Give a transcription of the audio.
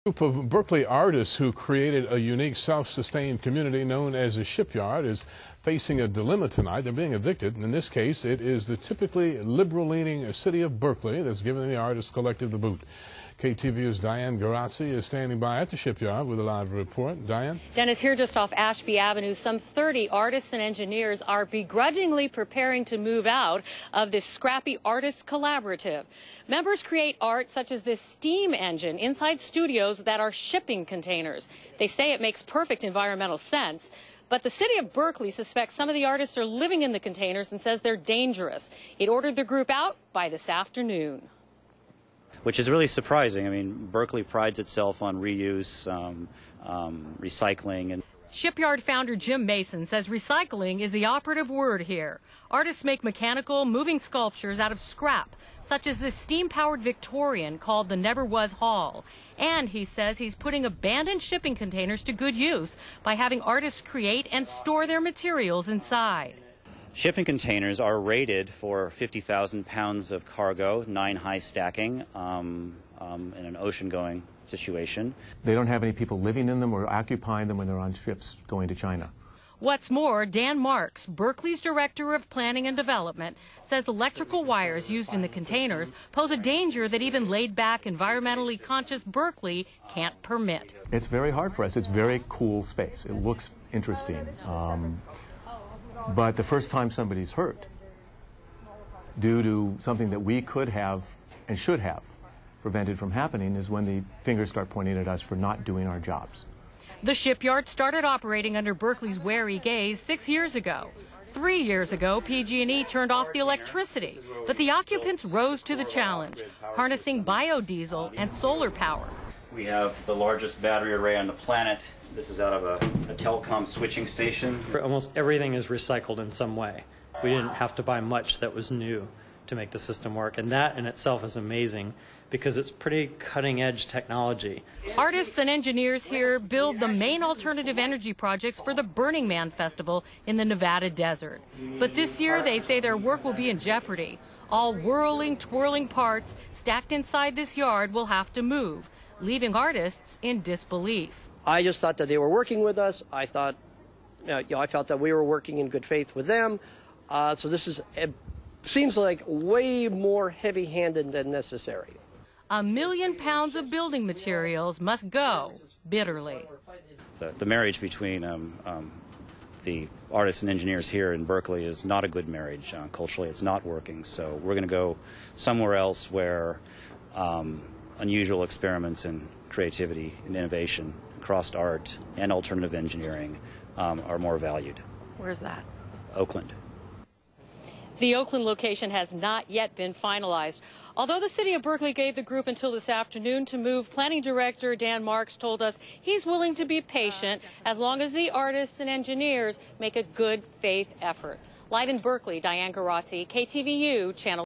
Group of Berkeley artists who created a unique self-sustained community known as a Shipyard is facing a dilemma tonight. They're being evicted. In this case, it is the typically liberal-leaning city of Berkeley that's given the artists collective the boot. KTVU's Diane Guerrazzi is standing by at the Shipyard with a live report. Diane? Dennis, here just off Ashby Avenue, some 30 artists and engineers are begrudgingly preparing to move out of this scrappy artists collaborative. Members create art such as this steam engine inside studios that are shipping containers. They say it makes perfect environmental sense. But the city of Berkeley suspects some of the artists are living in the containers and says they're dangerous. It ordered the group out by this afternoon. Which is really surprising. I mean, Berkeley prides itself on reuse, recycling. Shipyard founder Jim Mason says recycling is the operative word here. Artists make mechanical, moving sculptures out of scrap, such as this steam-powered Victorian called the Never Was Hall. And he says he's putting abandoned shipping containers to good use by having artists create and store their materials inside. Shipping containers are rated for 50,000 pounds of cargo, 9 high stacking in an ocean-going situation. They don't have any people living in them or occupying them when they're on ships going to China. What's more, Dan Marks, Berkeley's Director of Planning and Development, says electrical wires used in the containers pose a danger that even laid-back, environmentally conscious Berkeley can't permit. It's very hard for us. It's very cool space. It looks interesting. But the first time somebody's hurt due to something that we could have and should have prevented from happening is when the fingers start pointing at us for not doing our jobs. The Shipyard started operating under Berkeley's wary gaze 6 years ago. 3 years ago, PG&E turned off the electricity, but the occupants rose to the challenge, harnessing biodiesel and solar power. We have the largest battery array on the planet. This is out of a telecom switching station. Almost everything is recycled in some way. We didn't have to buy much that was new to make the system work, and that in itself is amazing because it's pretty cutting-edge technology. Artists and engineers here build the main alternative energy projects for the Burning Man Festival in the Nevada desert. But this year they say their work will be in jeopardy. All whirling, twirling parts stacked inside this yard will have to move, leaving artists in disbelief. I just thought that they were working with us. I thought, I felt that we were working in good faith with them. So this seems like way more heavy-handed than necessary. 1 million pounds of building materials must go bitterly. The marriage between the artists and engineers here in Berkeley is not a good marriage. Culturally, it's not working. So we're going to go somewhere else where unusual experiments in creativity and innovation across art and alternative engineering are more valued. Where's that? Oakland. The Oakland location has not yet been finalized. Although the city of Berkeley gave the group until this afternoon to move, Planning Director Dan Marks told us he's willing to be patient as long as the artists and engineers make a good faith effort. Live in Berkeley, Diane Guerrazzi, KTVU, Channel